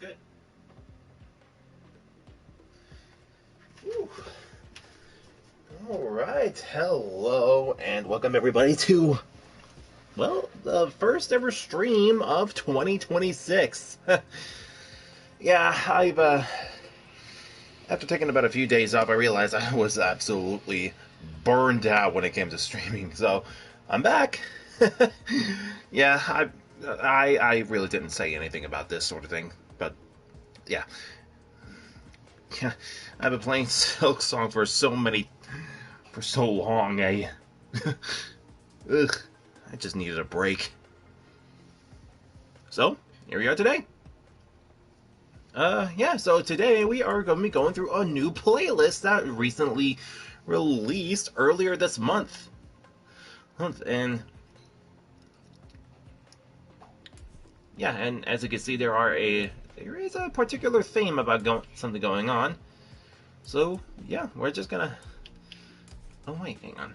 good. Whew. Alright, hello, and welcome everybody to, well, the first ever stream of 2026. Yeah, after taking about a few days off, I realized I was absolutely burned out when it came to streaming, so I'm back. Yeah, I really didn't say anything about this sort of thing, but yeah. Yeah, I've been playing Silk Song for so long, ugh, I just needed a break. So, here we are today. Yeah, so today we are going to be going through a new playlist that recently released earlier this month. And yeah, and as you can see, there is a particular theme about something going on. So yeah, we're just gonna. Oh wait, hang on.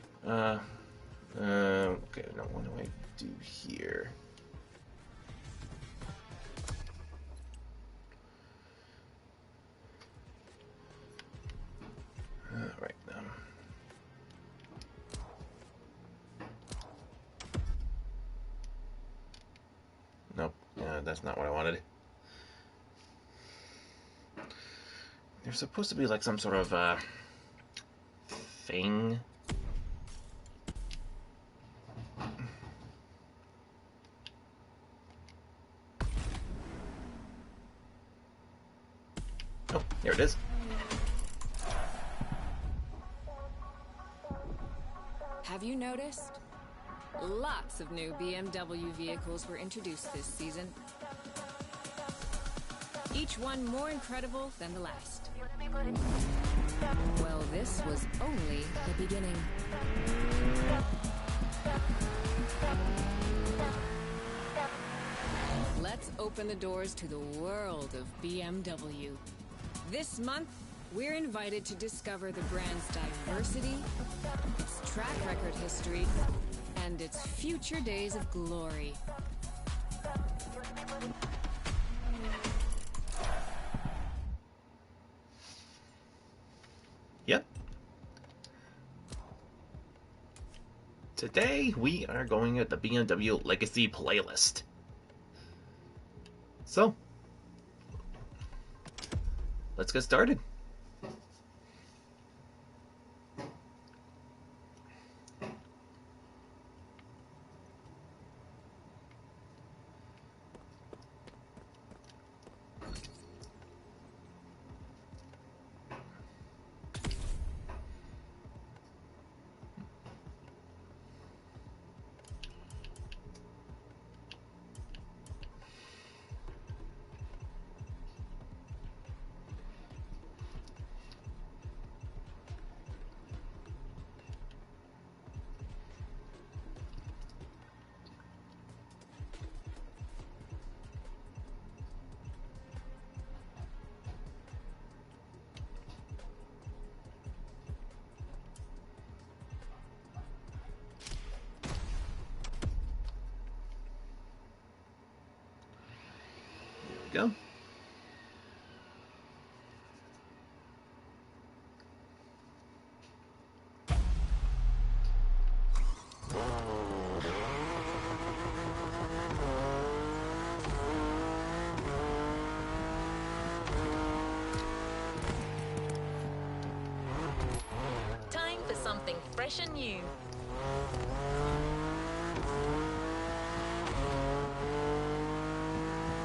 Okay, now what do I do here? Right now. Nope, that's not what I wanted. There's supposed to be like some sort of thing. Oh, here it is. Have you noticed? Lots of new BMW vehicles were introduced this season. Each one more incredible than the last. Well, this was only the beginning. Let's open the doors to the world of BMW. This month, we're invited to discover the brand's diversity, its track record history, and its future days of glory. Yep. Today we are going at the BMW Legacy playlist. So, let's get started. Go. Time for something fresh and new.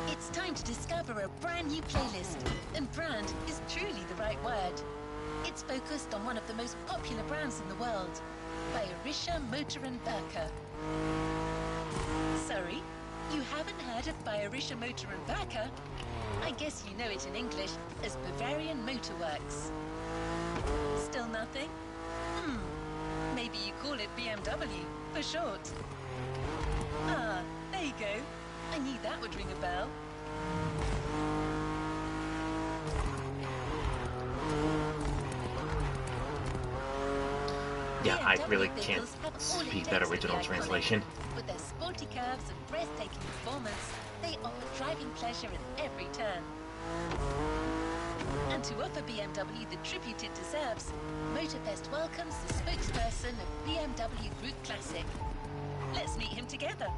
It's time to discover a brand new playlist, and brand is truly the right word. It's focused on one of the most popular brands in the world, Bayerischer Motor & Werke. Sorry, you haven't heard of Bayerischer Motor & Werke? I guess you know it in English as Bavarian Motor Works. Still nothing? Maybe you call it BMW, for short. Ah, there you go. I knew that would ring a bell. Yeah, I really can't speak that original translation. With their sporty curves and breathtaking performance, they offer driving pleasure at every turn. And to offer BMW the tribute it deserves, Motorfest welcomes the spokesperson of BMW Group Classic. Let's meet him together.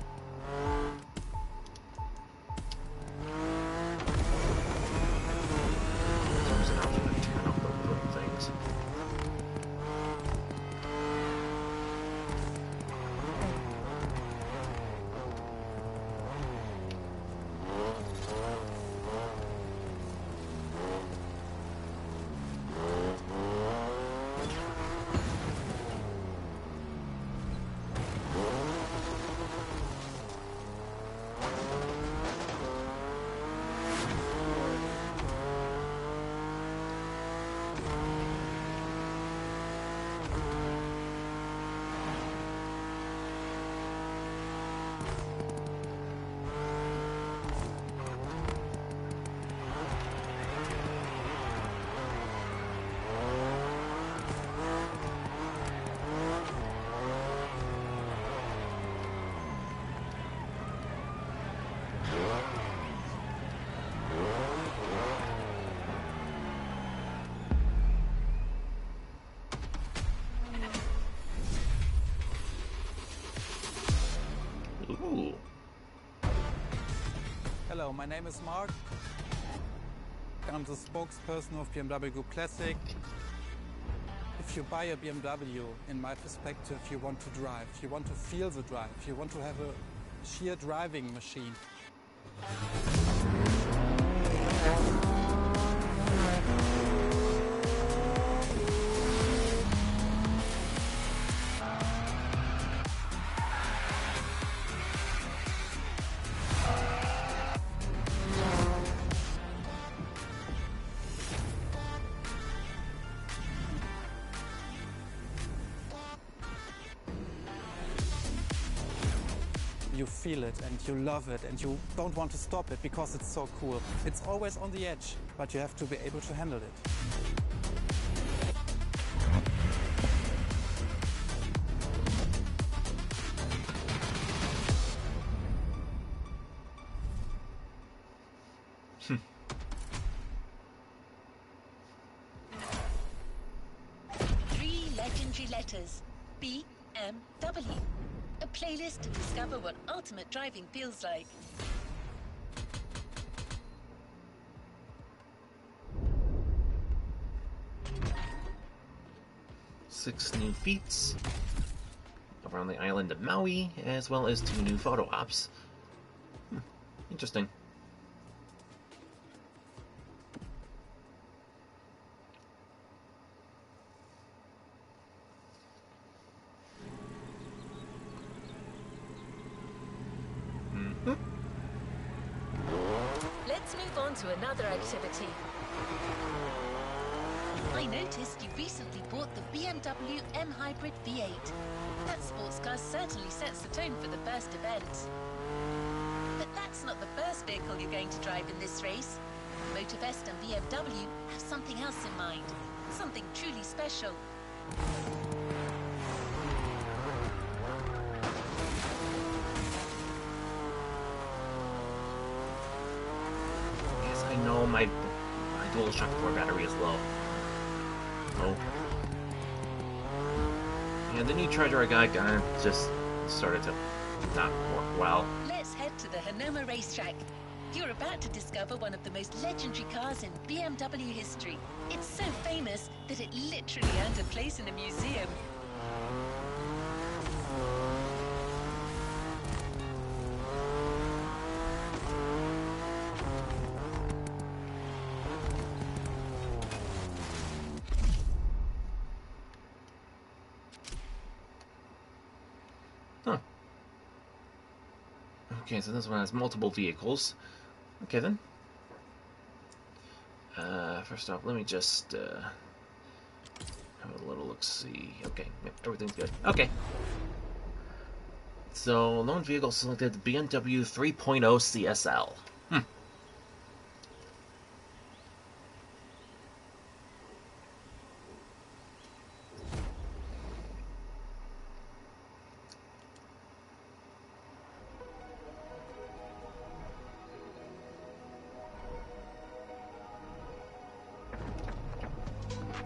There's an option to turn off those little things. Ooh. Hello, my name is Mark. I'm the spokesperson of BMW Group Classic. If you buy a BMW, in my perspective, you want to drive. You want to feel the drive. You want to have a sheer driving machine. You feel it and you love it and you don't want to stop it because it's so cool. It's always on the edge, but you have to be able to handle it. Three legendary letters. BMW. A playlist to discover what ultimate driving feels like. Six new feats around the island of Maui, as well as 2 new photo ops. Interesting. Let's move on to another activity. I noticed you recently bought the BMW M Hybrid V8. That sports car certainly sets the tone for the first event. But that's not the first vehicle you're going to drive in this race. Motorfest and BMW have something else in mind. Something truly special. Yes, I know my DualShock 4 battery is low. Oh. Yeah, the new charger I got kind of just started to not work well. Let's head to the Hanoma racetrack. You're about to discover one of the most legendary cars in BMW history. It's so famous that it literally earned a place in a museum. Huh. Okay, so this one has multiple vehicles. Okay then. First off, let me just have a little look-see. Okay, yep, everything's good. Okay. So, lone vehicle selected, BMW 3.0 CSL.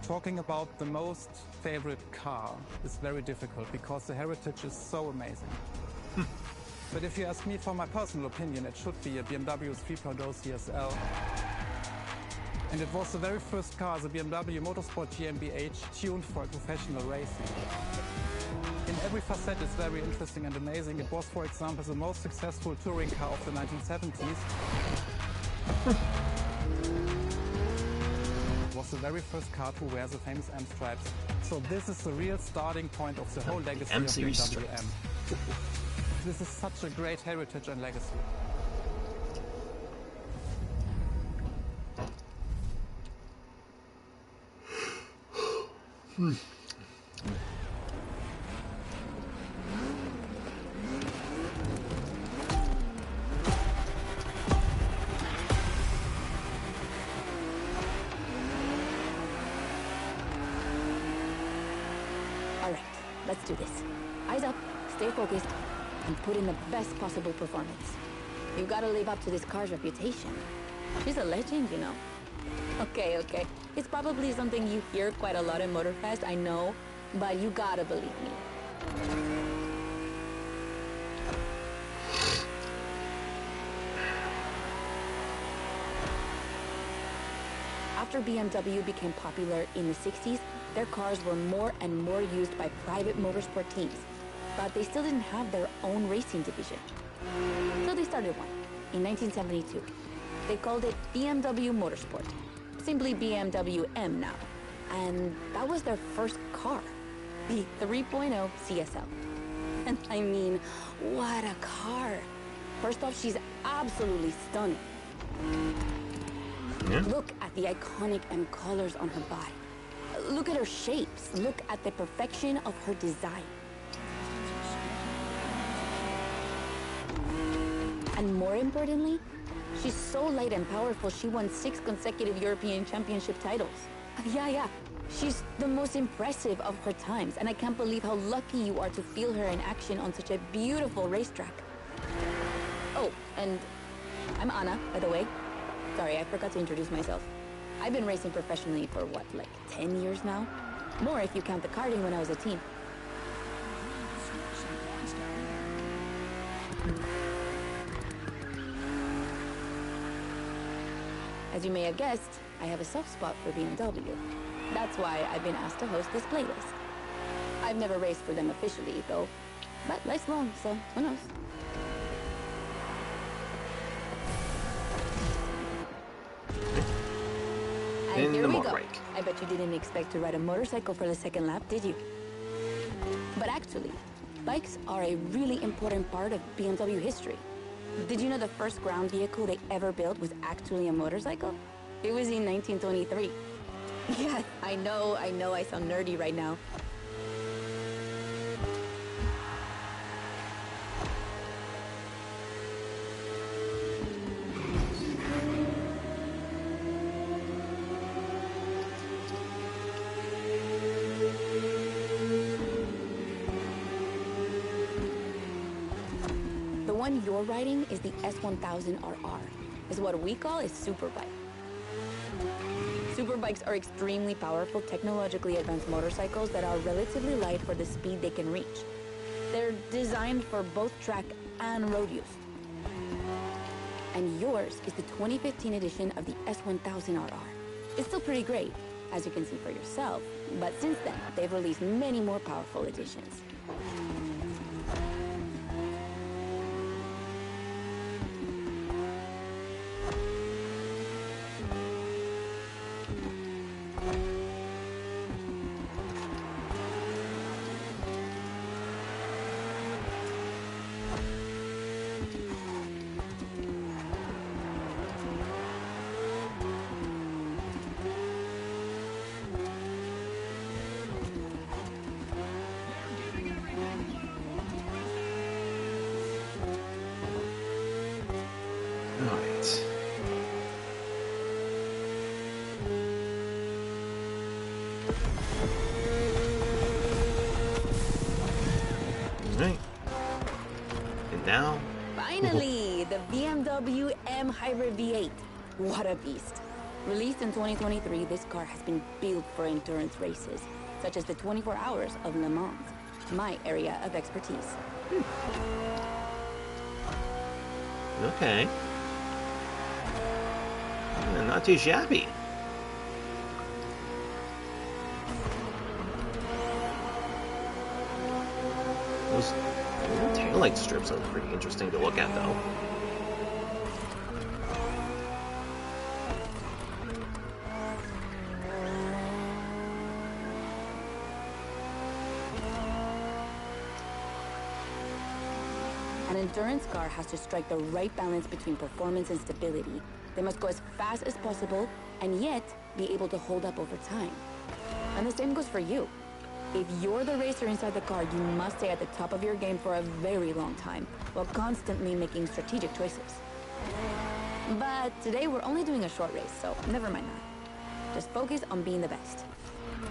talking about the most favorite car is very difficult because the heritage is so amazing. But if you ask me for my personal opinion, it should be a BMW 3.0 CSL. And it was the very first car, the BMW Motorsport GmbH, tuned for professional racing. In every facet, it's very interesting and amazing. It was, for example, the most successful touring car of the 1970s. It was the very first car to wear the famous M stripes. So this is the real starting point of the whole legacy of BMW M. This is such a great heritage and legacy. All right, let's do this. Eyes up, stay focused, and put in the best possible performance. You've got to live up to this car's reputation. She's a legend, you know. Okay. It's probably something you hear quite a lot at Motorfest, I know, but you gotta believe me. After BMW became popular in the 60s, their cars were more and more used by private motorsport teams, but they still didn't have their own racing division. So they started one in 1972. They called it BMW Motorsport, simply BMW M now. And that was their first car, the 3.0 CSL. And I mean, what a car. First off, she's absolutely stunning. Yeah. Look at the iconic M colors on her body. Look at her shapes. Look at the perfection of her design. And more importantly, she's so light and powerful, she won 6 consecutive European Championship titles. Yeah. She's the most impressive of her times, and I can't believe how lucky you are to feel her in action on such a beautiful racetrack. Oh, and I'm Anna, by the way. Sorry, I forgot to introduce myself. I've been racing professionally for what, like 10 years now? More if you count the karting when I was a teen. As you may have guessed, I have a soft spot for BMW. That's why I've been asked to host this playlist. I've never raced for them officially, though, but life's long, so who knows? And here we go. I bet you didn't expect to ride a motorcycle for the second lap, did you? But actually, bikes are a really important part of BMW history. Did you know the first ground vehicle they ever built was actually a motorcycle? It was in 1923. Yeah, I know I sound nerdy right now. The one you're riding is the S1000RR. It's what we call a superbike. Superbikes are extremely powerful, technologically advanced motorcycles that are relatively light for the speed they can reach. They're designed for both track and road use. And yours is the 2015 edition of the S1000RR. It's still pretty great, as you can see for yourself, but since then, they've released many more powerful editions. Right. Right. And now... Finally, the BMW M Hybrid V8. What a beast. Released in 2023, this car has been built for endurance races, such as the 24 Hours of Le Mans, my area of expertise. Okay. Not too shabby. Those taillight strips are pretty interesting to look at, though. An endurance car has to strike the right balance between performance and stability. They must go as fast as possible and yet be able to hold up over time. And the same goes for you. If you're the racer inside the car, you must stay at the top of your game for a very long time, while constantly making strategic choices. But today we're only doing a short race, so never mind that. Just focus on being the best.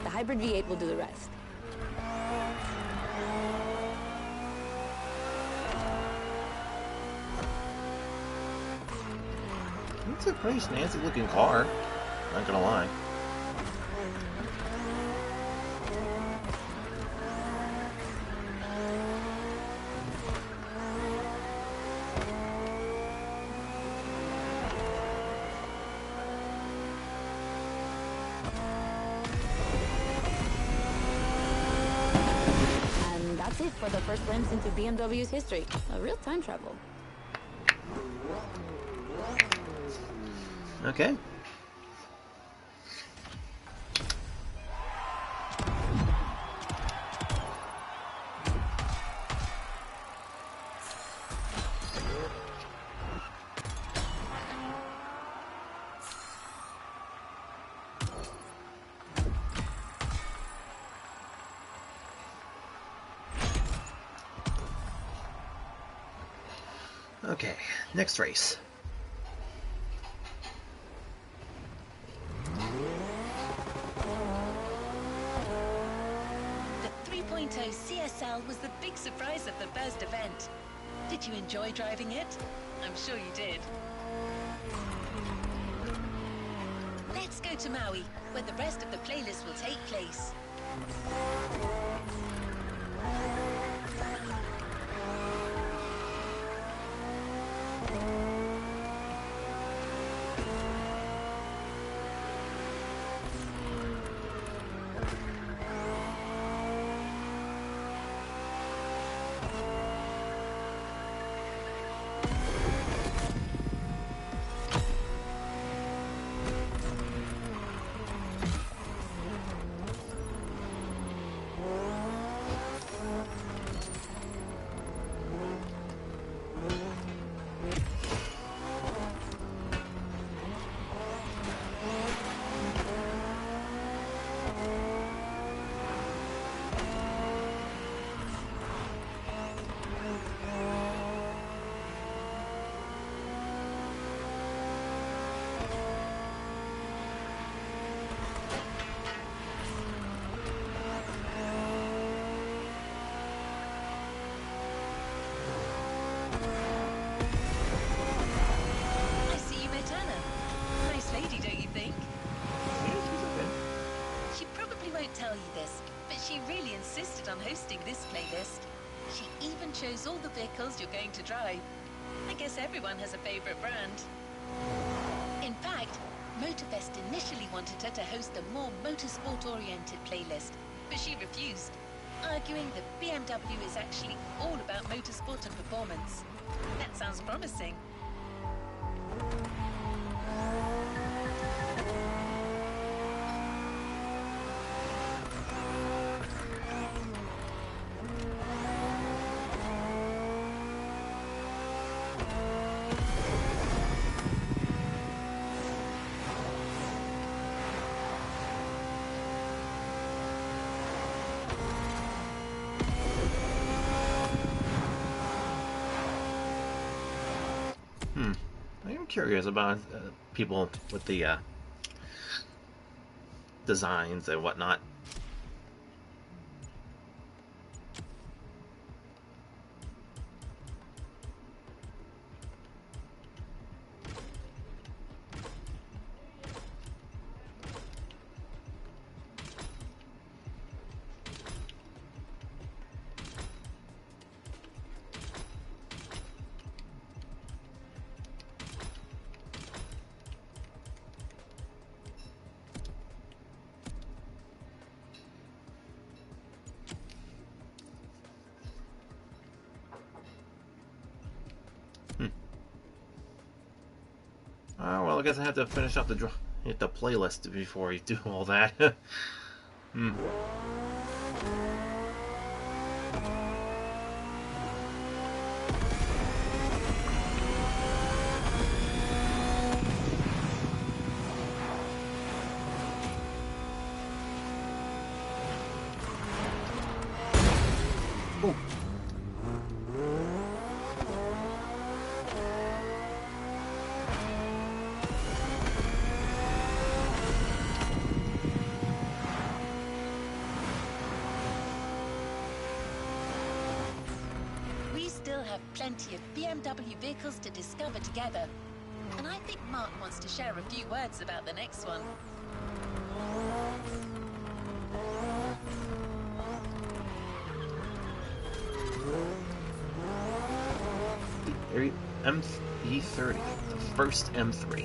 The hybrid V8 will do the rest. It's a pretty snazzy looking car, not gonna lie. And that's it for the first glimpse into BMW's history. A real time travel. Okay. Okay, next race. The 3.0 CSL was the big surprise of the first event. Did you enjoy driving it? I'm sure you did. Let's go to Maui, where the rest of the playlist will take place. She really insisted on hosting this playlist. She even chose all the vehicles you're going to drive. I guess everyone has a favorite brand. In fact, Motorfest initially wanted her to host a more motorsport-oriented playlist, but she refused, arguing that BMW is actually all about motorsport and performance. That sounds promising. I'm curious about people with the designs and whatnot. Well, I guess I have to finish up hit the playlist before I do all that. Hmm. Ooh. We still have plenty of BMW vehicles to discover together. And I think Mark wants to share a few words about the next one. The E30, the first M3.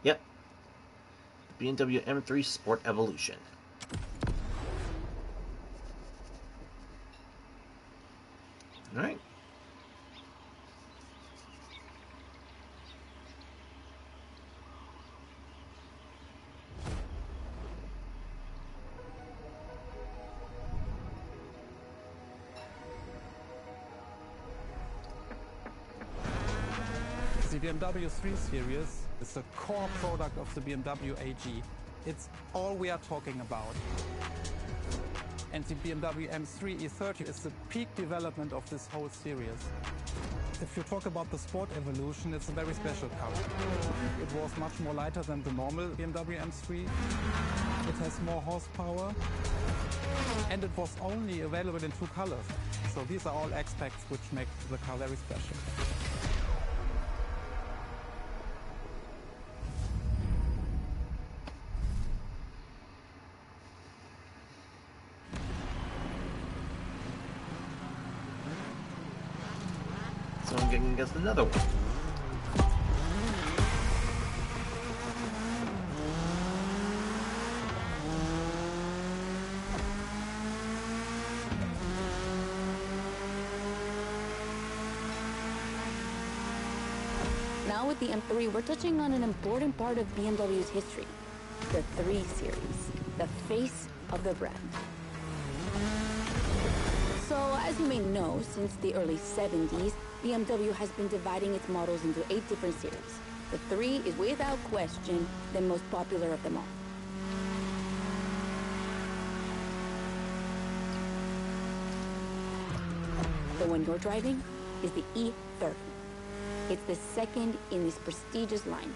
Yep. BMW M3 Sport Evolution. Alright. The BMW 3 Series is the core product of the BMW AG. It's all we are talking about. And the BMW M3 E30 is the peak development of this whole series. If you talk about the Sport Evolution, it's a very special car. It was much more lighter than the normal BMW M3. It has more horsepower. And it was only available in 2 colors. So these are all aspects which make the car very special. So I'm getting against another one. Now with the M3, we're touching on an important part of BMW's history. The 3 Series, the face of the brand. So, as you may know, since the early 70s, BMW has been dividing its models into 8 different series. The 3 is without question the most popular of them all. The one you're driving is the E30. It's the second in this prestigious line,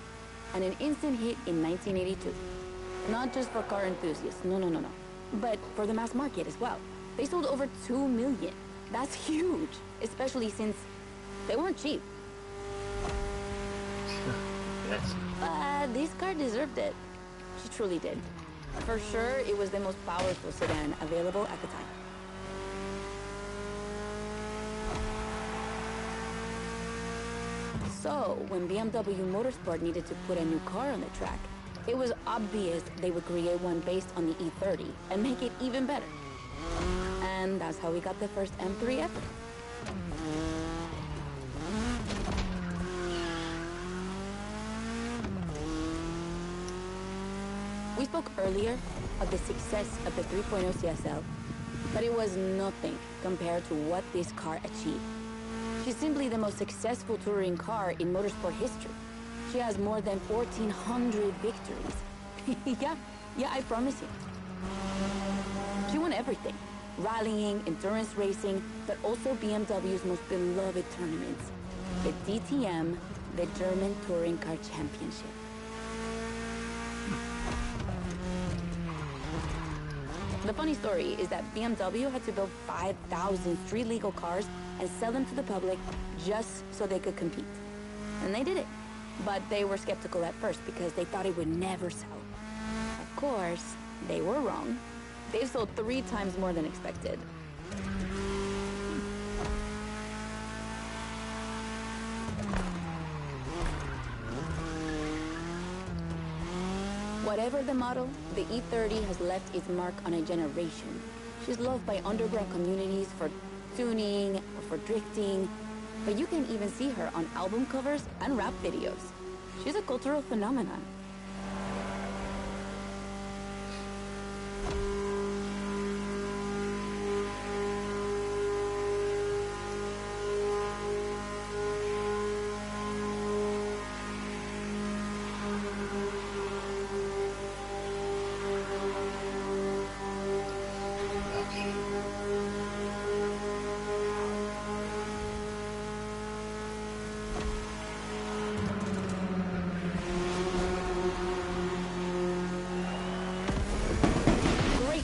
and an instant hit in 1982. Not just for car enthusiasts, no, but for the mass market as well. They sold over 2 million. That's huge, especially since they weren't cheap. Yes. This car deserved it. She truly did. For sure, it was the most powerful sedan available at the time. So, when BMW Motorsport needed to put a new car on the track, it was obvious they would create one based on the E30 and make it even better. And that's how we got the first M3 ever. We spoke earlier of the success of the 3.0 CSL, but it was nothing compared to what this car achieved. She's simply the most successful touring car in motorsport history. She has more than 1,400 victories. Yeah, I promise you. She won everything. Rallying, endurance racing, but also BMW's most beloved tournaments. The DTM, the German Touring Car Championship. The funny story is that BMW had to build 5,000 street legal cars and sell them to the public just so they could compete. And they did it. But they were skeptical at first because they thought it would never sell. Of course, they were wrong. They've sold 3 times more than expected. Whatever the model, the E30 has left its mark on a generation. She's loved by underground communities for tuning or for drifting, but you can even see her on album covers and rap videos. She's a cultural phenomenon.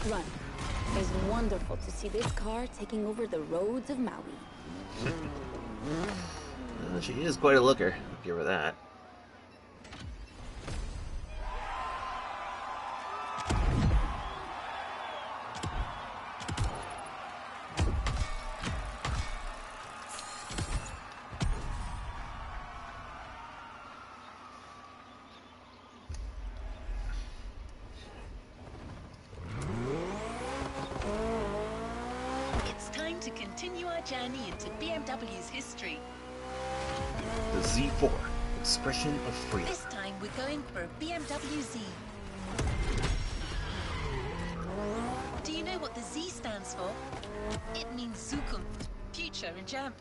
Run. It's wonderful to see this car taking over the roads of Maui. She is quite a looker. Give her that. To continue our journey into BMW's history. The Z4, expression of freedom. This time we're going for a BMW Z. Do you know what the Z stands for? It means Zukunft, future in German.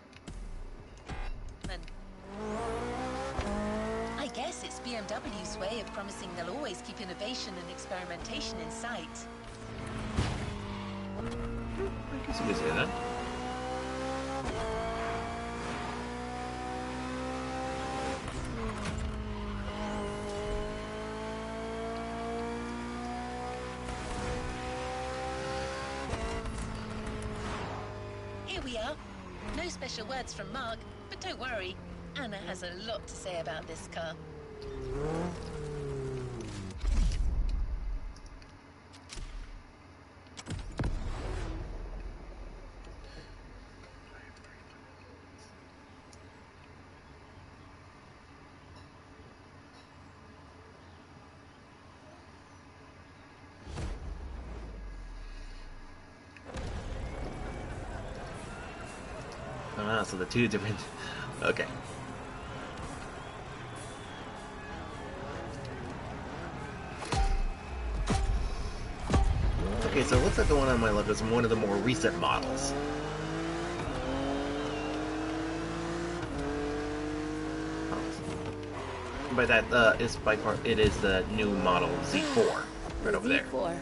I guess it's BMW's way of promising they'll always keep innovation and experimentation in sight. I guess you could say that. Here we are. No special words from Mark, but don't worry, Anna has a lot to say about this car. Ah, so the two different... Okay. Okay, so it looks like the one on my left is one of the more recent models. By that, is by far, it is the new model Z4, right over there. Z4.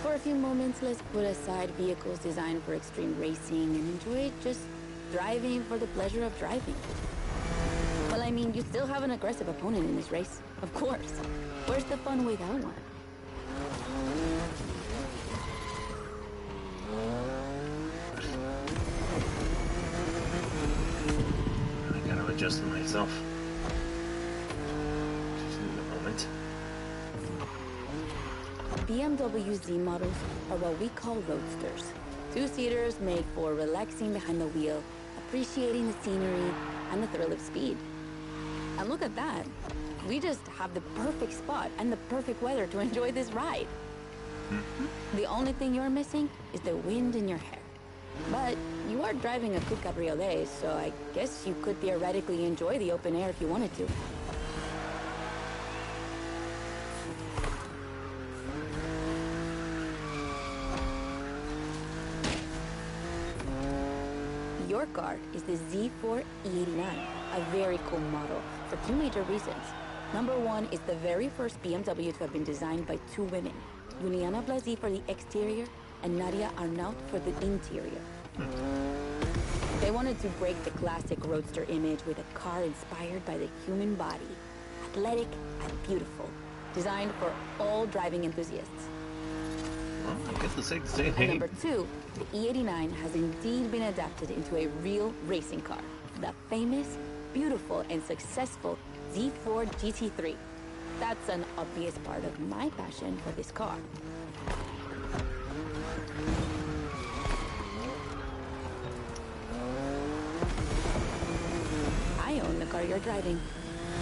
For a few moments, let's put aside vehicles designed for extreme racing and enjoy just driving for the pleasure of driving. Well, I mean, you still have an aggressive opponent in this race, of course. Where's the fun without one? I gotta adjust myself. Just in a moment. BMW Z models are what we call roadsters. Two-seaters made for relaxing behind the wheel, appreciating the scenery, and the thrill of speed. And look at that. We just have the perfect spot and the perfect weather to enjoy this ride. The only thing you're missing is the wind in your hair. But you are driving a coupe cabriolet, so I guess you could theoretically enjoy the open air if you wanted to. Your car is the Z4 E89, a very cool model for two major reasons. Number one is the very first BMW to have been designed by two women, Juliana Blasi for the exterior and Nadia Arnaut for the interior. They wanted to break the classic roadster image with a car inspired by the human body, athletic and beautiful, designed for all driving enthusiasts. Well, I guess the same And thing. number two, the E89 has indeed been adapted into a real racing car, the famous, beautiful, and successful Z4 GT3. That's an obvious part of my passion for this car. I own the car you're driving.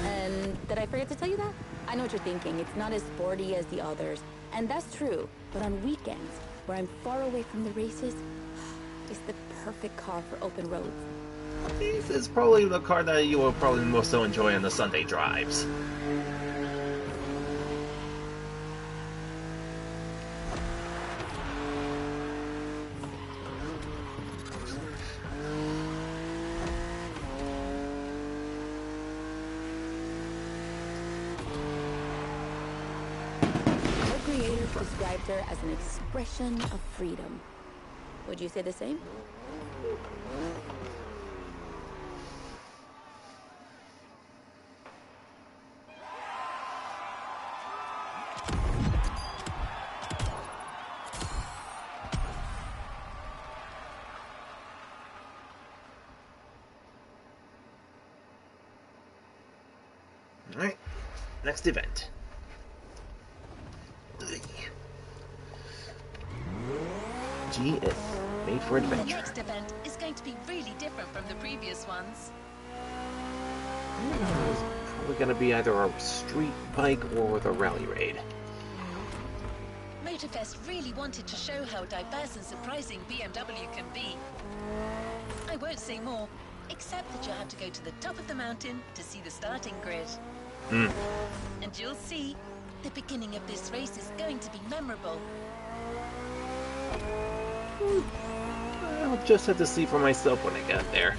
And did I forget to tell you that? I know what you're thinking. It's not as sporty as the others. And that's true. But on weekends, where I'm far away from the races, it's the perfect car for open roads. It's probably the car that you will probably most so enjoy on the Sunday drives. Her creators described her as an expression of freedom. Would you say the same? Alright, next event. GS, made for The adventure. next event is going to be really different from the previous ones. It's probably going to be either a street bike or the rally raid. Motorfest really wanted to show how diverse and surprising BMW can be. I won't say more, except that you'll have to go to the top of the mountain to see the starting grid. And you'll see, the beginning of this race is going to be memorable. I'll just have to see for myself when I get there.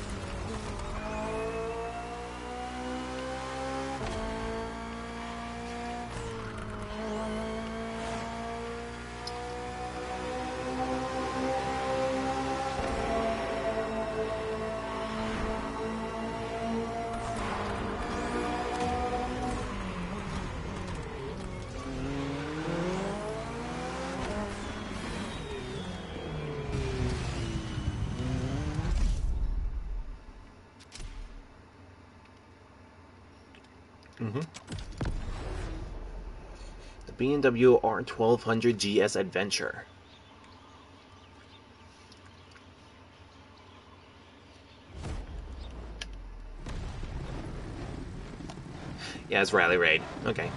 The BMW R1200 GS Adventure. Yeah, it's Rally Raid. Okay.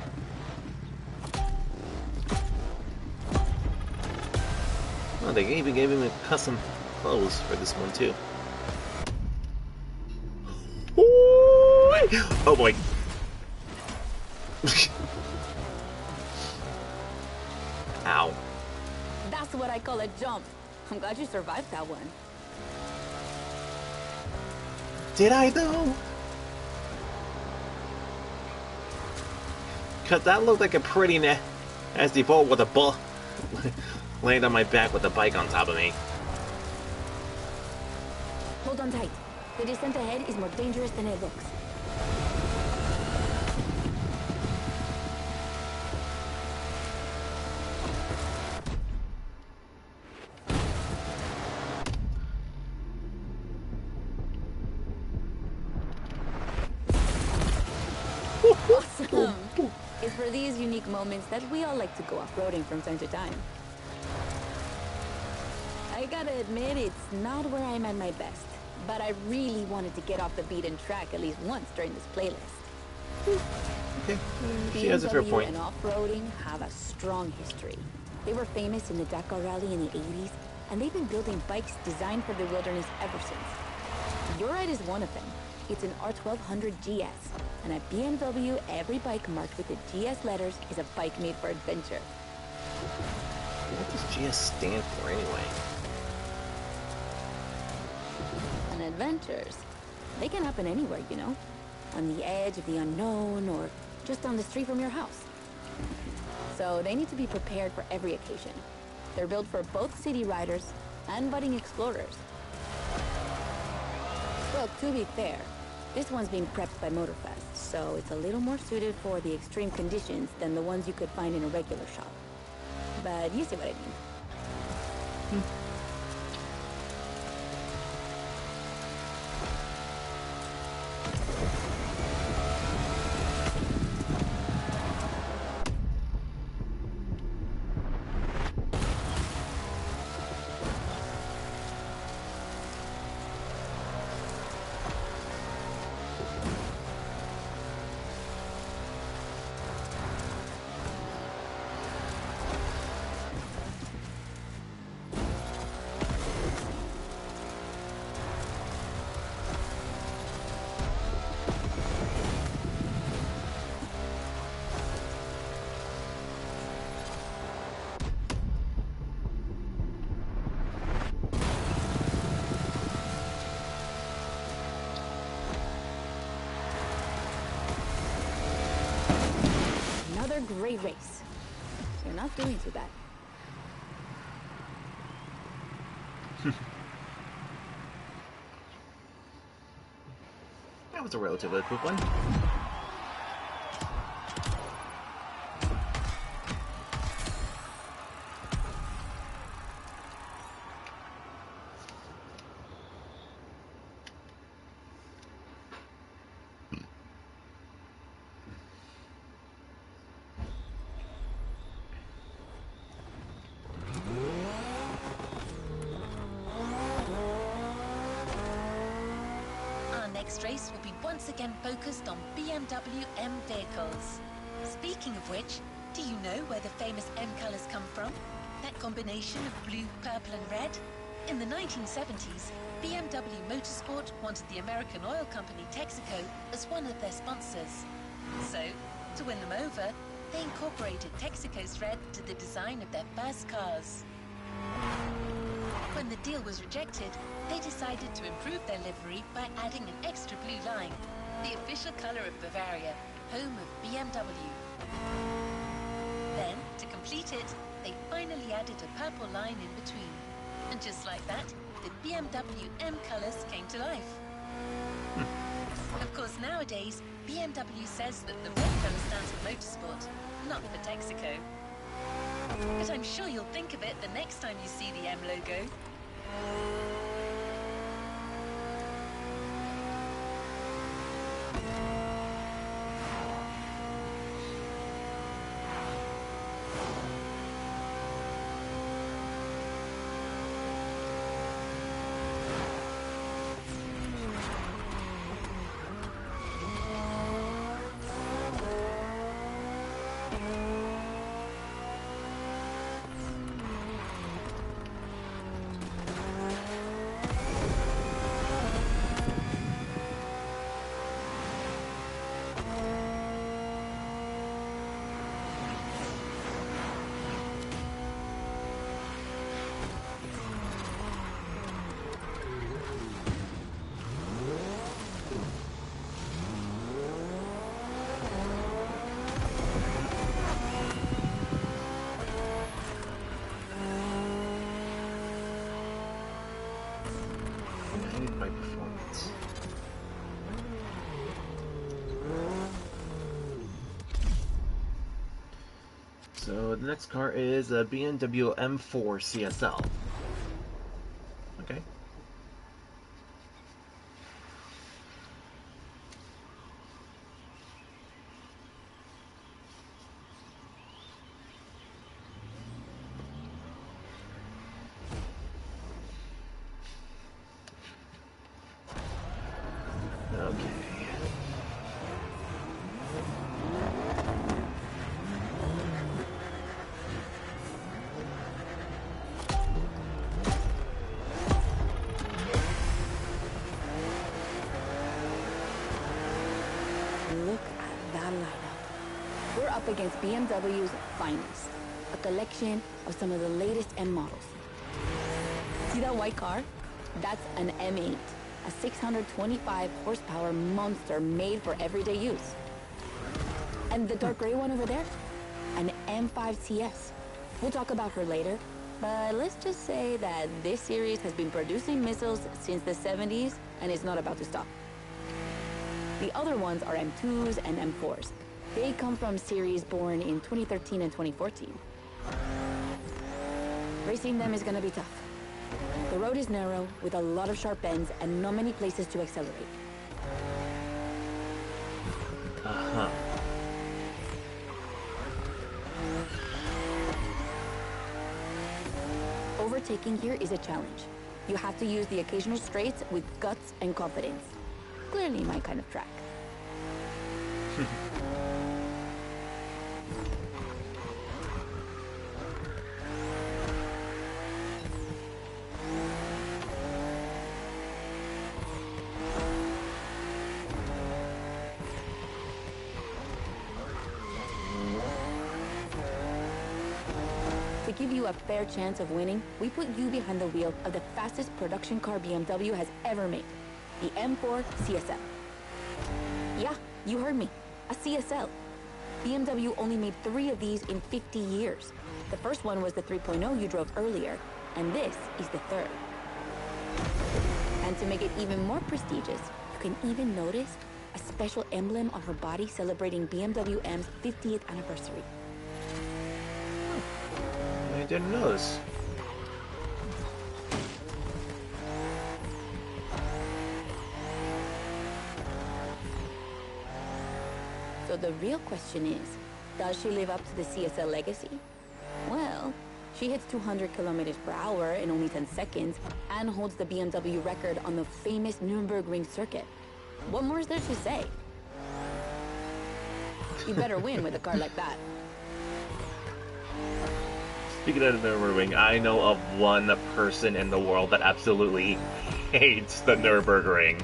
Oh, they even gave him custom clothes for this one too. Oh boy. Ow. That's what I call a jump. I'm glad you survived that one. Did I though? Cause that looked like a pretty nasty ball with a ball land on my back with the bike on top of me. Hold on tight. The descent ahead is more dangerous than it looks. Awesome! It's for these unique moments that we all like to go off-roading from time to time. I gotta admit, it's not where I'm at my best, but I really wanted to get off the beaten track at least once during this playlist. Okay, she has a fair BMW point. and off-roading have a strong history. They were famous in the Dakar Rally in the 80s, and they've been building bikes designed for the wilderness ever since. Your ride is one of them. It's an R1200 GS, and at BMW, every bike marked with the GS letters is a bike made for adventure. What does GS stand for anyway? And adventures, they can happen anywhere, you know? On the edge of the unknown, or just on the street from your house. So they need to be prepared for every occasion. They're built for both city riders and budding explorers. Well, to be fair, this one's being prepped by Motorfest, so it's a little more suited for the extreme conditions than the ones you could find in a regular shop. But you see what I mean. Another great race. You're not doing too bad. That was a relatively quick one. Next race will be once again focused on BMW M vehicles. Speaking of which, do you know where the famous M colours come from? That combination of blue, purple and red? In the 1970s, BMW Motorsport wanted the American oil company Texaco as one of their sponsors. So, to win them over, they incorporated Texaco's red to the design of their first cars. When the deal was rejected, they decided to improve their livery by adding an extra blue line, the official colour of Bavaria, home of BMW. Then, to complete it, they finally added a purple line in between. And just like that, the BMW M colours came to life. Of course, nowadays, BMW says that the red colour stands for motorsport, not for Texaco. But I'm sure you'll think of it the next time you see the M logo. By performance. So the next car is a BMW M4 CSL. Okay. Look at that lineup. We're up against BMW's finest, a collection of some of the latest M models. See that white car? That's an M8, a 625 horsepower monster made for everyday use. And the dark gray one over there? An M5 CS. We'll talk about her later, but let's just say that this series has been producing missiles since the 70s and is not about to stop. The other ones are M2s and M4s. They come from series born in 2013 and 2014. Racing them is gonna be tough. The road is narrow, with a lot of sharp bends and not many places to accelerate. Uh-huh. Overtaking here is a challenge. You have to use the occasional straights with guts and confidence. Clearly my kind of track. To give you a fair chance of winning, we put you behind the wheel of the fastest production car BMW has ever made, the M4 CSL. Yeah, you heard me, a CSL. BMW only made 3 of these in 50 years. The first one was the 3.0 you drove earlier, and this is the third. And to make it even more prestigious, you can even notice a special emblem on her body celebrating BMW M's 50th anniversary. I didn't notice. So the real question is, does she live up to the CSL legacy? Well, she hits 200 kilometers per hour in only 10 seconds and holds the BMW record on the famous Nürburgring circuit. What more is there to say? You better win with a car like that. Speaking of the Nürburgring, I know of one person in the world that absolutely hates the Nürburgring.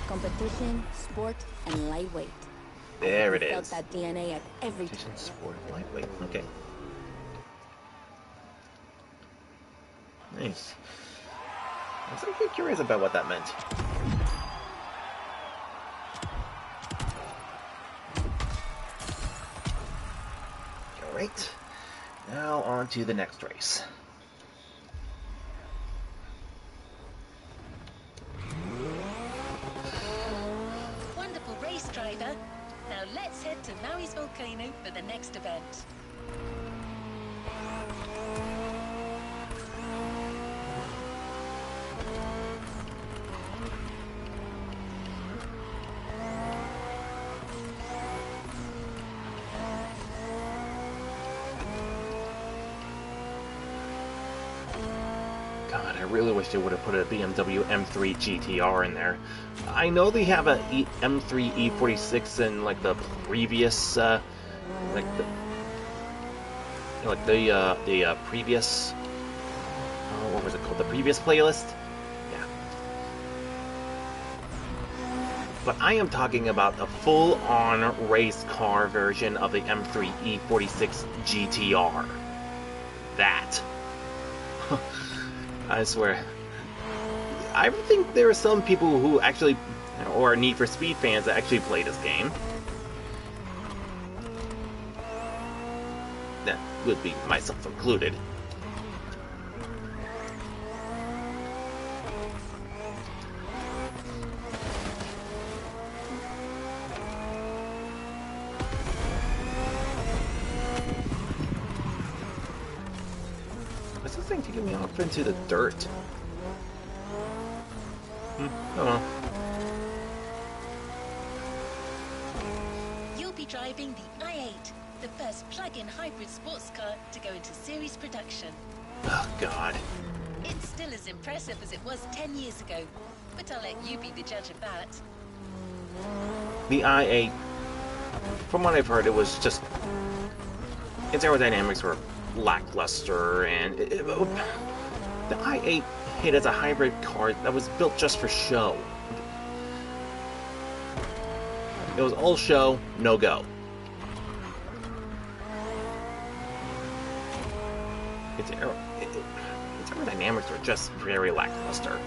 Competition, sport, and lightweight. There it Felt is. that DNA at every Competition, sport, lightweight. Okay. Nice. I was a bit curious about what that meant. Alright. Now on to the next race. Wonderful race, driver. Now let's head to Maui's volcano for the next event. God, I really wish they would have put a BMW M3 GTR in there. I know they have a M3 E46 in like the previous, previous, what was it called? The previous playlist. Yeah. But I am talking about a full-on race car version of the M3 E46 GTR. That. I swear. I think there are some people who actually, or Need for Speed fans that actually play this game. That would be myself included. What's this thing taking me off into the dirt? Oh well. You'll be driving the i8, the first plug-in hybrid sports car to go into series production. Oh God. It's still as impressive as it was 10 years ago, but I'll let you be the judge of that. The i8, from what I've heard, it was just, its aerodynamics were lackluster, and the i8 hit as a hybrid car that was built just for show. It was all show, no go. Its aerodynamics were just very lackluster.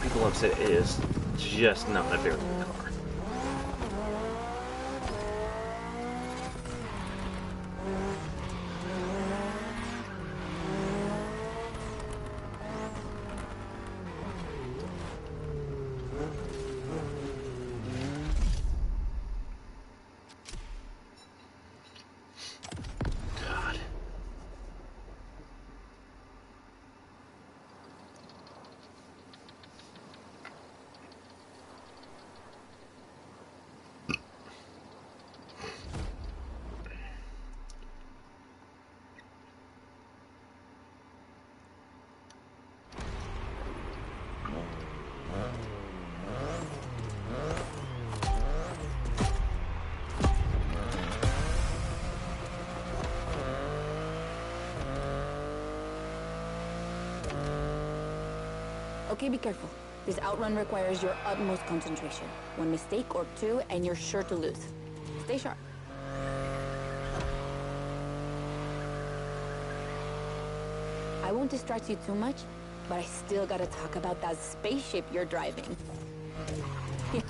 People have said it is just not a very good car. Okay, be careful. This outrun requires your utmost concentration. One mistake or two, and you're sure to lose. Stay sharp. I won't distract you too much, but I still gotta talk about that spaceship you're driving. Yeah,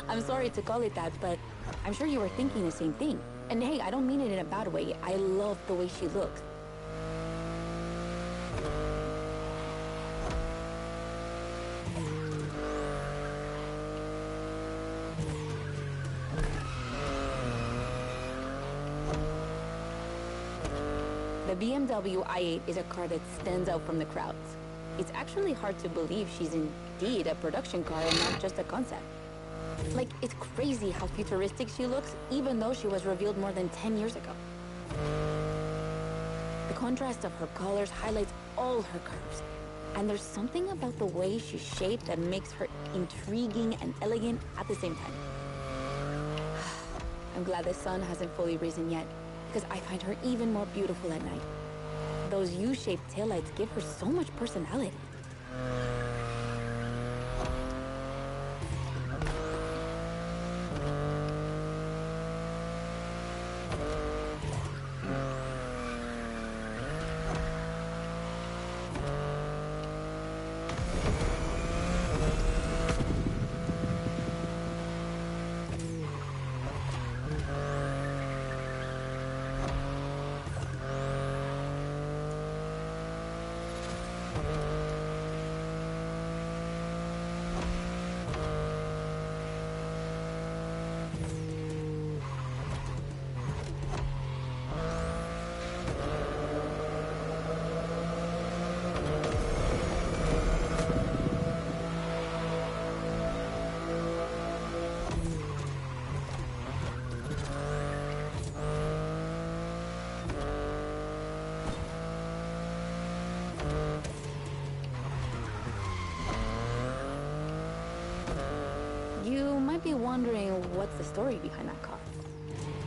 I'm sorry to call it that, but I'm sure you were thinking the same thing. And hey, I don't mean it in a bad way. I love the way she looks. The BMW i8 is a car that stands out from the crowds. It's actually hard to believe she's indeed a production car and not just a concept. Like, it's crazy how futuristic she looks, even though she was revealed more than 10 years ago. The contrast of her colors highlights all her curves. And there's something about the way she's shaped that makes her intriguing and elegant at the same time. I'm glad the sun hasn't fully risen yet, because I find her even more beautiful at night. Those U-shaped taillights give her so much personality. You might be wondering what's the story behind that car.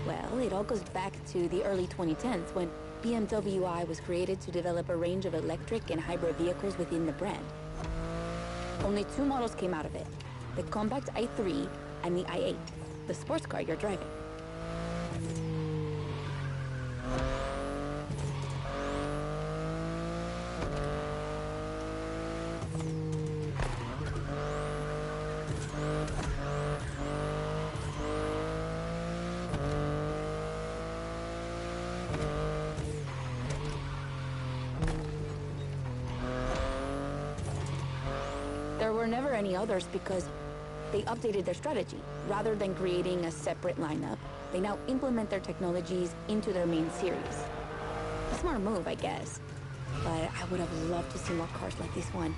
Well, it all goes back to the early 2010s when BMW i was created to develop a range of electric and hybrid vehicles within the brand. Only two models came out of it, the compact i3 and the i8, the sports car you're driving. There were never any others because they updated their strategy. Rather than creating a separate lineup, they now implement their technologies into their main series. A smart move, I guess. But I would have loved to see more cars like this one.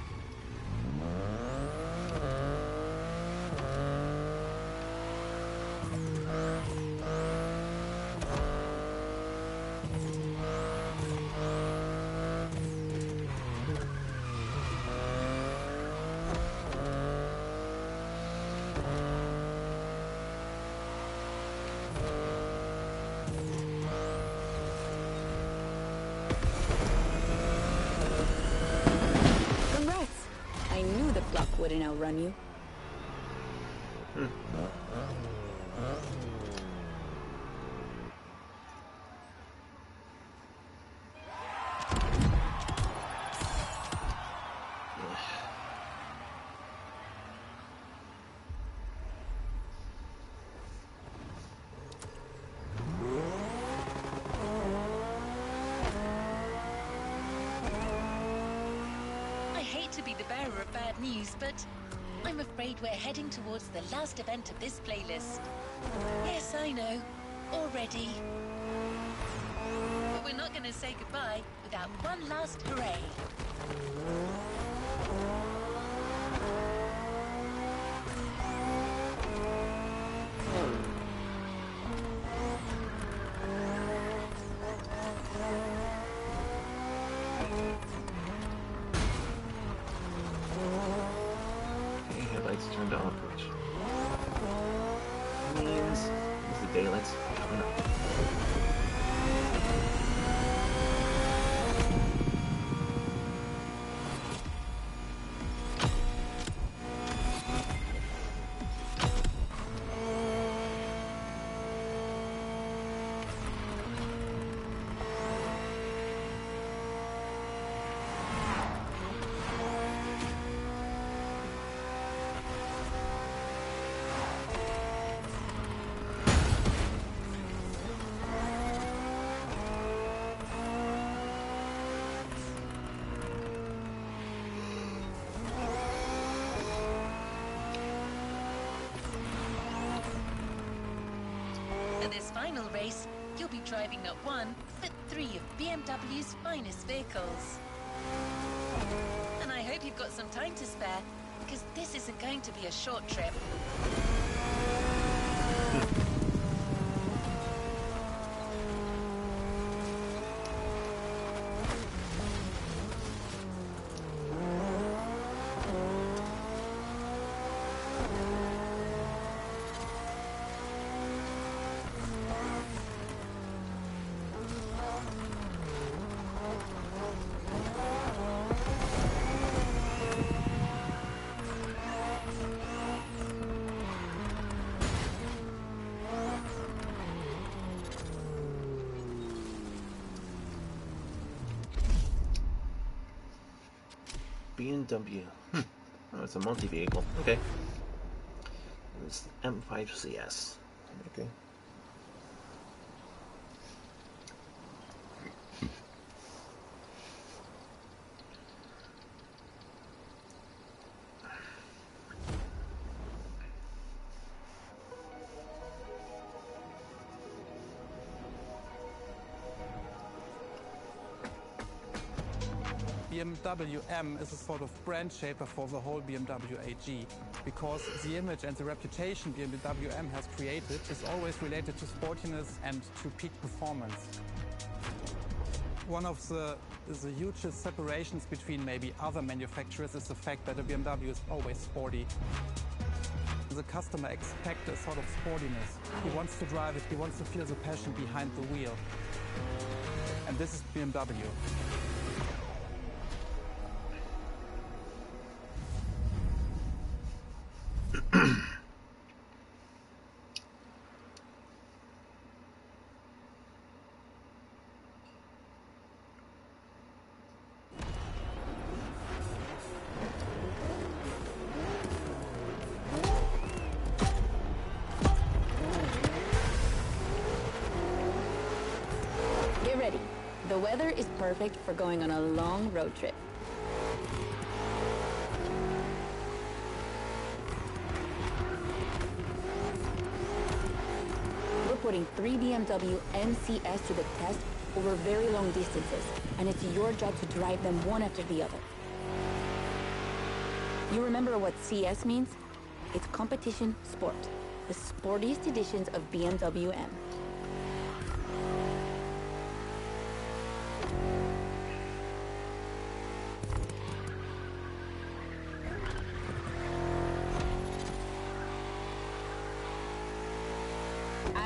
Wouldn't outrun you. I hate to be the bearer of bad news, but I'm afraid we're heading towards the last event of this playlist. Yes, I know. Already. But we're not going to say goodbye without one last hooray. Headlights turned off, which means the daylight's coming up. final race, you'll be driving not one, but 3 of BMW's finest vehicles. And I hope you've got some time to spare, because this isn't going to be a short trip. BMW. Oh, it's a multi-vehicle. Okay. It's M5CS. Okay. BMW M is a sort of brand shaper for the whole BMW AG, because the image and the reputation BMW M has created is always related to sportiness and to peak performance. One of the hugest separations between maybe other manufacturers is the fact that a BMW is always sporty. The customer expects a sort of sportiness. He wants to drive it, he wants to feel the passion behind the wheel. And this is BMW. Get ready. The weather is perfect for going on a long road trip. We're putting 3 BMW MCS to the test over very long distances, and it's your job to drive them one after the other. You remember what CS means? It's competition sport, the sportiest editions of BMW M.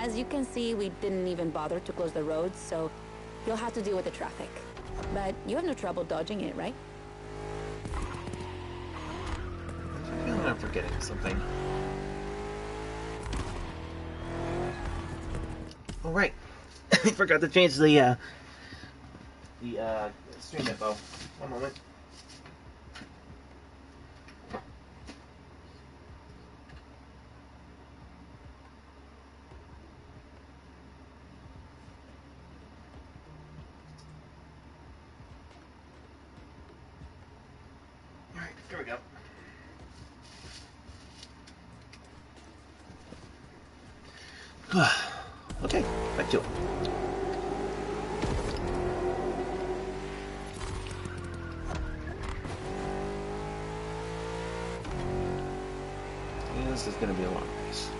As you can see, we didn't even bother to close the roads, so you'll have to deal with the traffic. But you have no trouble dodging it, right? I feel like I'm forgetting something. Oh, right. I forgot to change the stream info. One moment. Alright, here we go. Okay, back to it. This is going to be a long race.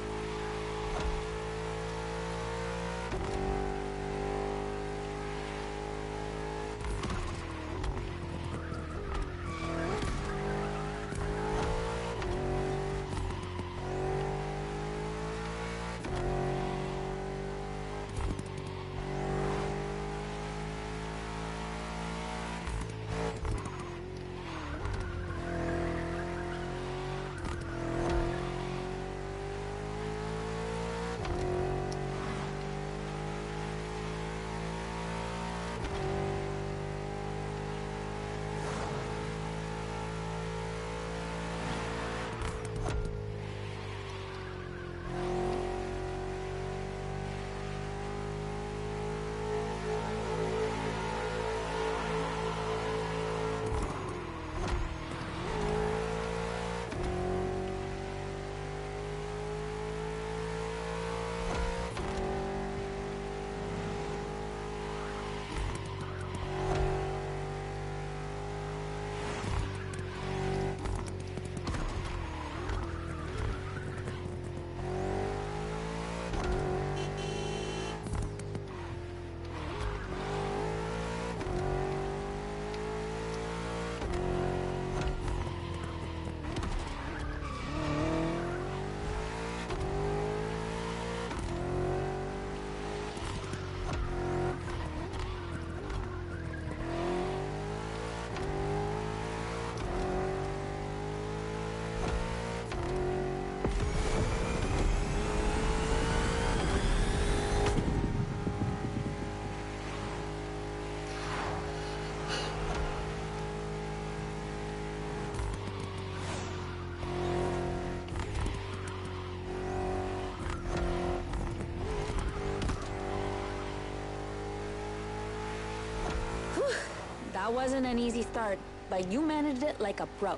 That wasn't an easy start, but you managed it like a pro.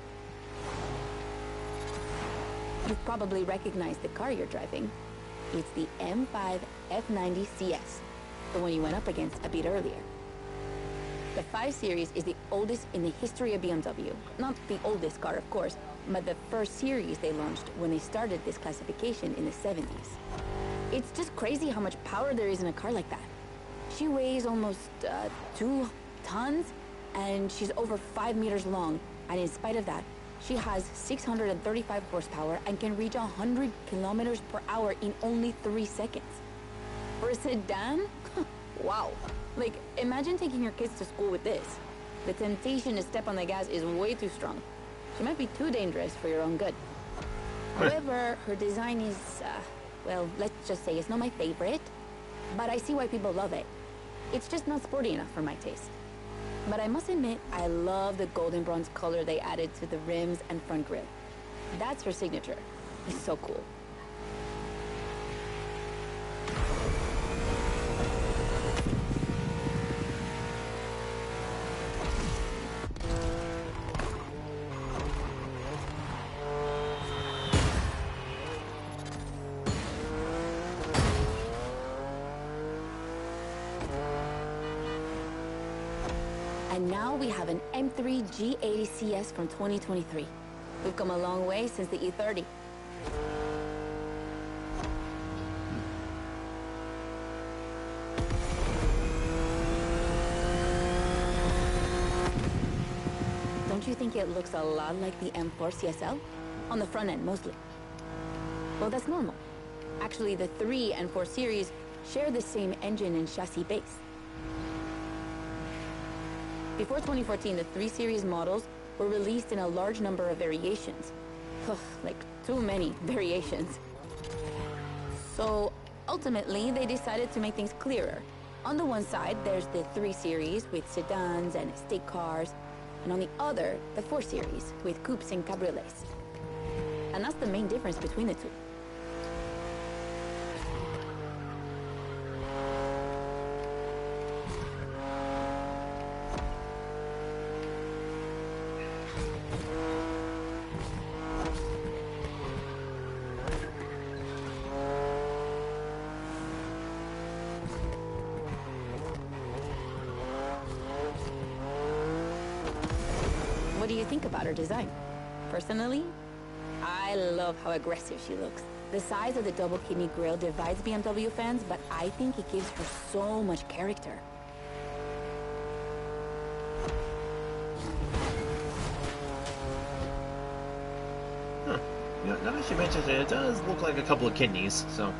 You've probably recognized the car you're driving. It's the M5 F90 CS, the one you went up against a bit earlier. The 5 Series is the oldest in the history of BMW. Not the oldest car, of course, but the first series they launched when they started this classification in the 70s. It's just crazy how much power there is in a car like that. She weighs almost 2 tons, and she's over 5 meters long, and in spite of that, she has 635 horsepower and can reach 100 kilometers per hour in only 3 seconds. For a sedan? Wow. Like, imagine taking your kids to school with this. The temptation to step on the gas is way too strong. She might be too dangerous for your own good. However, her design is, well, let's just say it's not my favorite, but I see why people love it. It's just not sporty enough for my taste. But I must admit, I love the golden bronze color they added to the rims and front grille. That's her signature. It's so cool. And now we have an M3 G80 CS from 2023. We've come a long way since the E30. Don't you think it looks a lot like the M4 CSL? On the front end, mostly. Well, that's normal. Actually, the 3 and 4 series share the same engine and chassis base. Before 2014, the 3 Series models were released in a large number of variations. Like, too many variations. So, ultimately, they decided to make things clearer. On the one side, there's the 3 Series with sedans and estate cars, and on the other, the 4 Series with coupes and cabriolets. And that's the main difference between the two. What do you think about her design? Personally, I love how aggressive she looks. The size of the double kidney grille divides BMW fans, but I think it gives her so much character. Huh. You know, now that she mentions it, it does look like a couple of kidneys, so...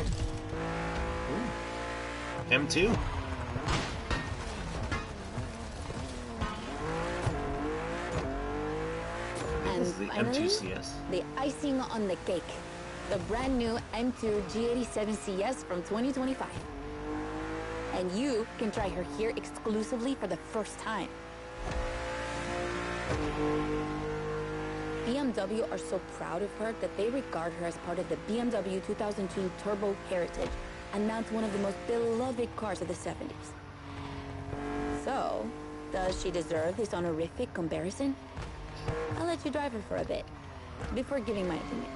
right. Ooh. M2. And This is the finally, M2CS. the icing on the cake. The brand new M2 G87 CS from 2025. And you can try her here exclusively for the first time. BMW are so proud of her that they regard her as part of the BMW 2002 Turbo Heritage, and that's one of the most beloved cars of the 70s. So, does she deserve this honorific comparison? I'll let you drive her for a bit, before giving my opinion.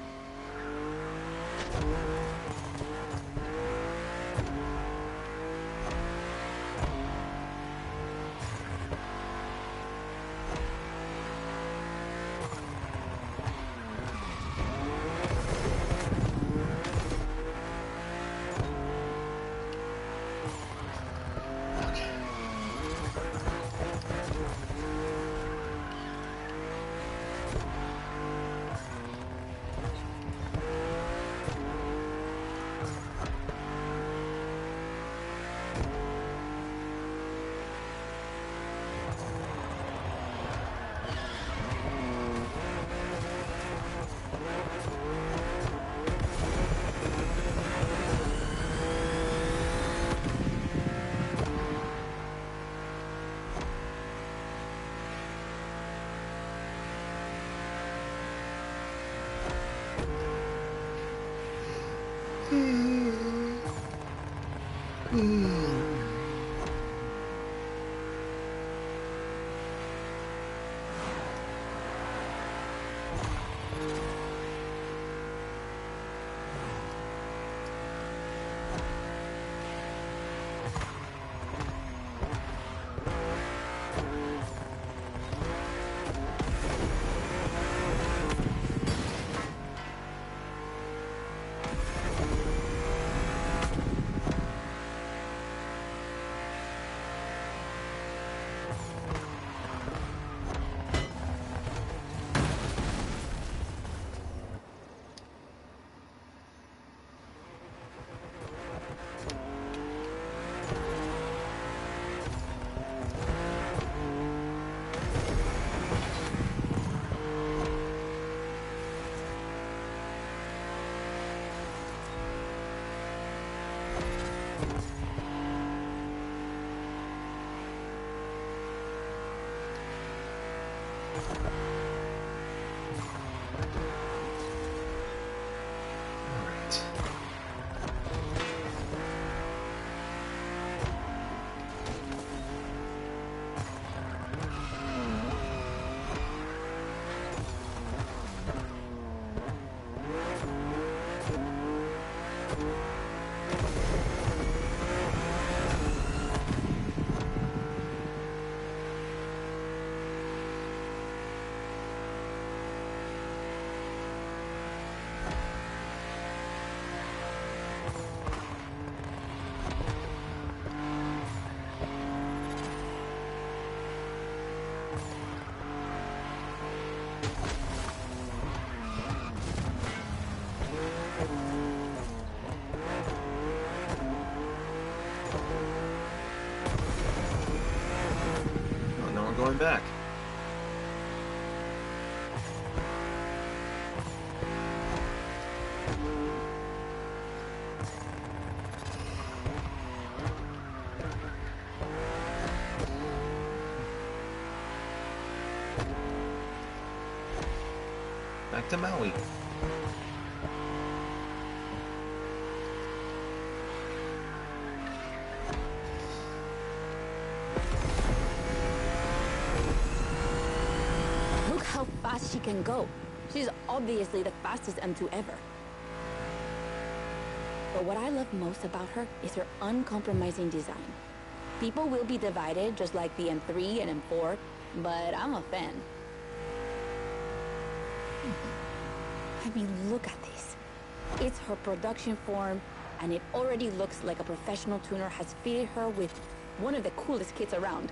Going back. Back to Maui. How fast she can go. She's obviously the fastest M2 ever. But what I love most about her is her uncompromising design. People will be divided just like the M3 and M4, but I'm a fan. I mean, look at this. It's her production form, and it already looks like a professional tuner has fitted her with one of the coolest kits around.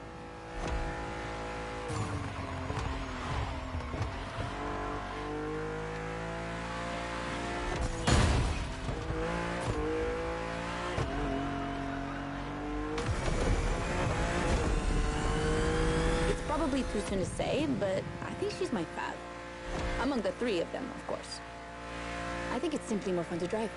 probably too soon to say, but I think she's my fave. Among the three of them, of course. I think it's simply more fun to drive.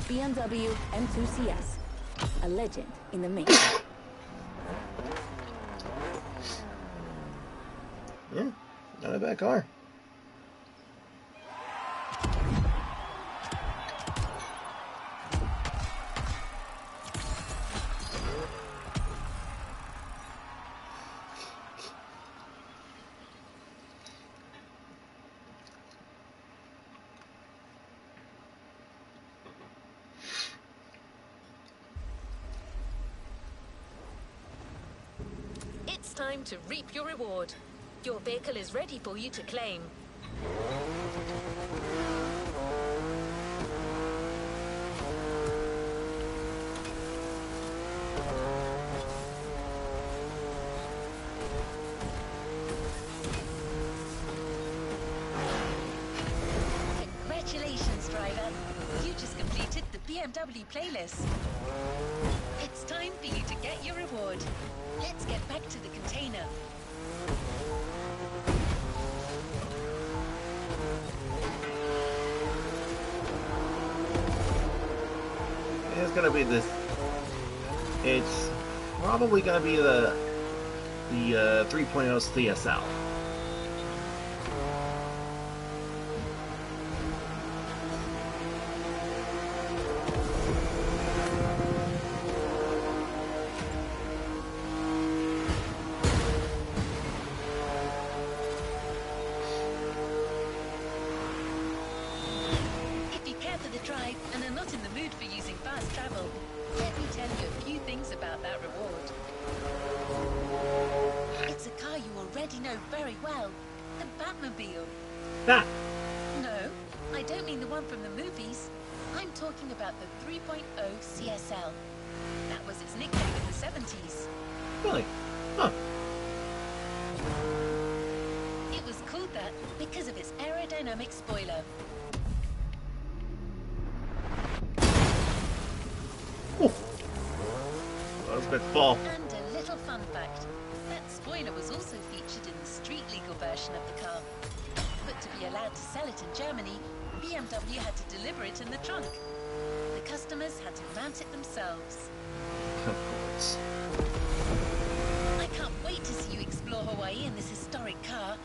BMW M2CS, a legend in the making. Yeah, not a bad car. It's time to reap your reward. Your vehicle is ready for you to claim. Congratulations, driver. You just completed the BMW playlist. It's time for you to get your reward. Let's get back to the container. It's gonna be this. It's probably gonna be the 3.0 CSL. If you care for the drive and are not in the mood for using fast travel, let me tell you a few things about that reward. It's a car you already know very well, the Batmobile. Ah, No, I don't mean the one from the movies. I'm talking about the 3.0 CSL. That was its nickname in the 70s. really? Huh. It was called that because of its aerodynamic spoiler. That was a bit full. And a little fun fact, that spoiler was also featured in the street legal version of the car. But to be allowed to sell it in Germany, BMW had to deliver it in the trunk. The customers had to mount it themselves. Of course. I can't wait to see you explore Hawaii in this historic car.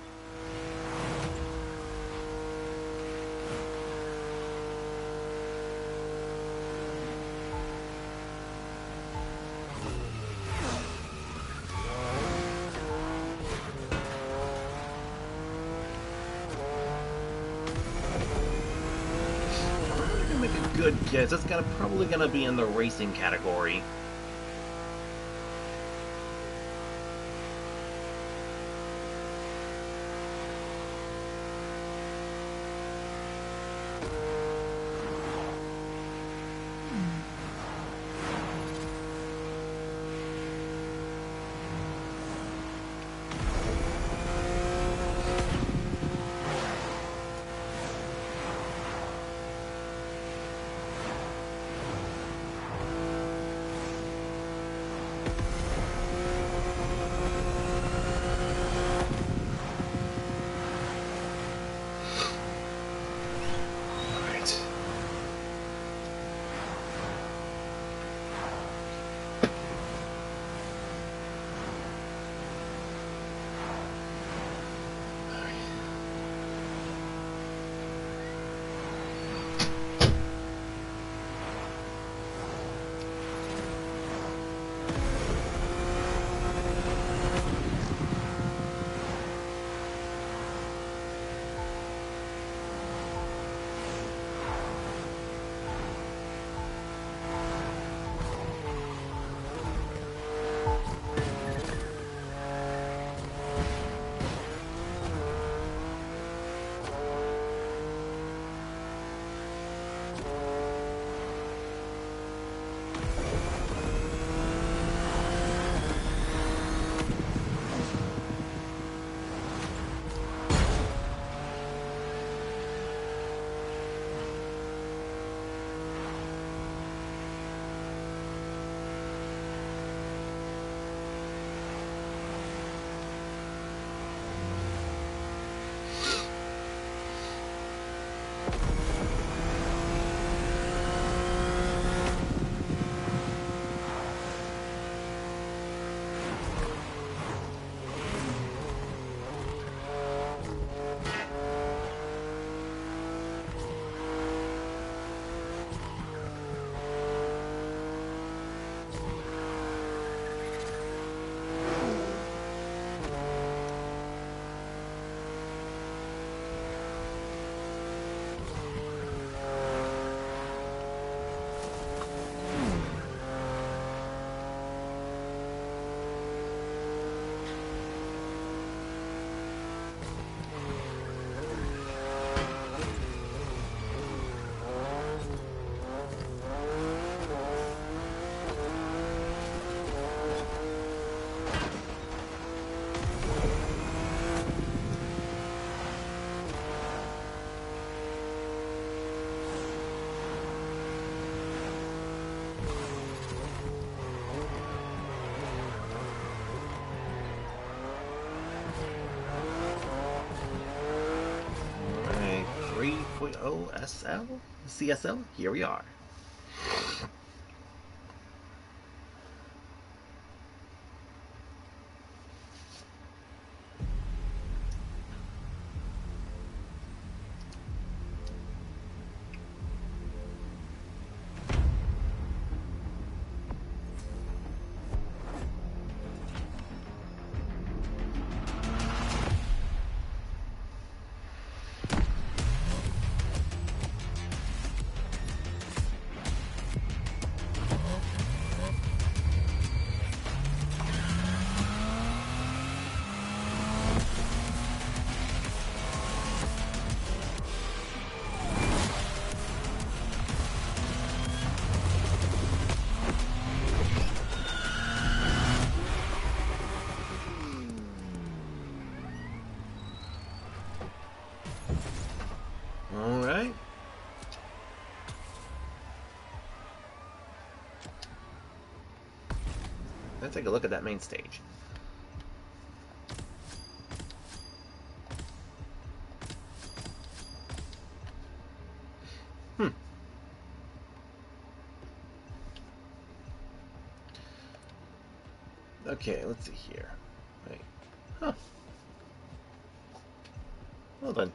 I'm gonna make a good guess. It's probably gonna be in the racing category. CSL, here we are. Alright. Let's take a look at that main stage. Okay, let's see here. Wait. Huh. Well done.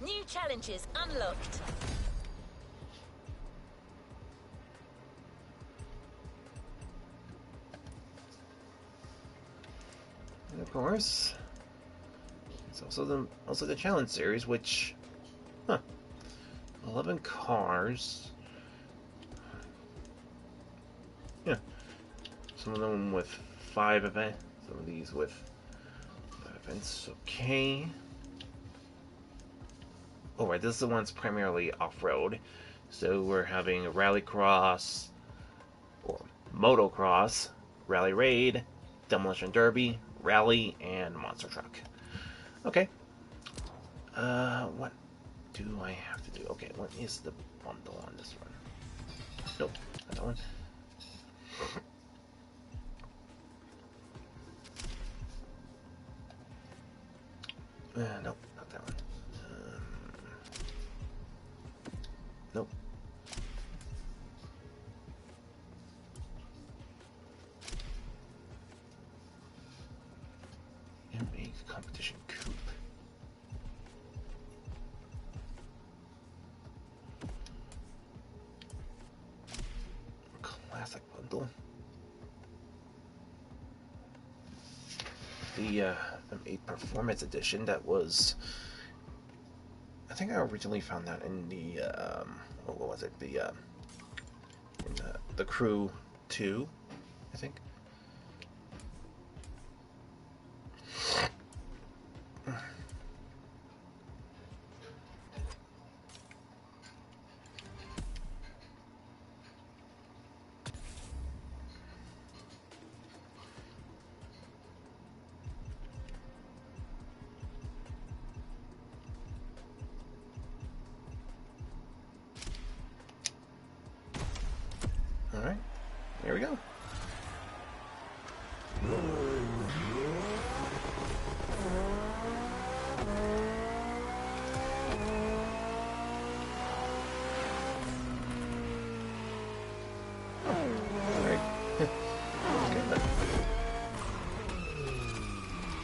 New challenges unlocked. And of course, it's also the challenge series, which, 11 cars. Yeah, some of them with 5 events. Some of these with 5 events. Okay. Oh right, this is the one's primarily off-road. So we're having Rallycross, or Motocross, Rally Raid, Demolition Derby, Rally, and Monster Truck. Okay. What do I have to do? Okay, what is the bundle on this one? Nope, not that one. Nope, not that one. Nope. M8 competition coupe. Classic bundle. The M8 Performance Edition that was, I think I originally found that in the what was it? The in the Crew 2, I think. Alright, there we go.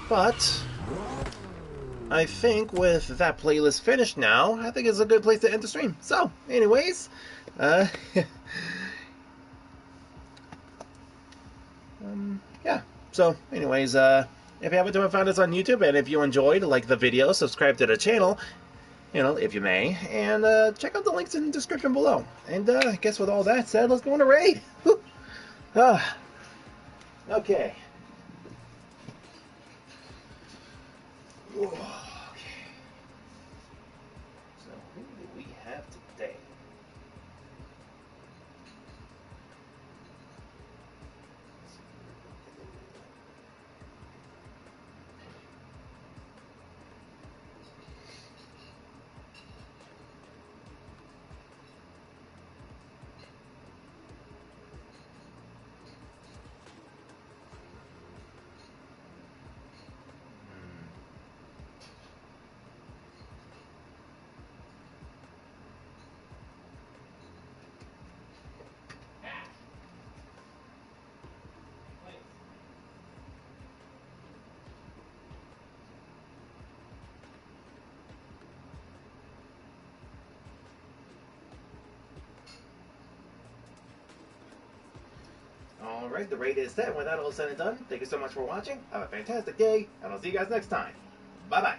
But I think with that playlist finished now, I think it's a good place to end the stream. So, anyways, yeah. So, anyways, if you happen to have found us on YouTube, and if you enjoyed, like the video, subscribe to the channel, if you may, and check out the links in the description below. And I guess with all that said, let's go on a raid. Okay. Okay. So who do we have today? Alright, the raid is set. When that all is said and done, thank you so much for watching. Have a fantastic day, and I'll see you guys next time. Bye-bye.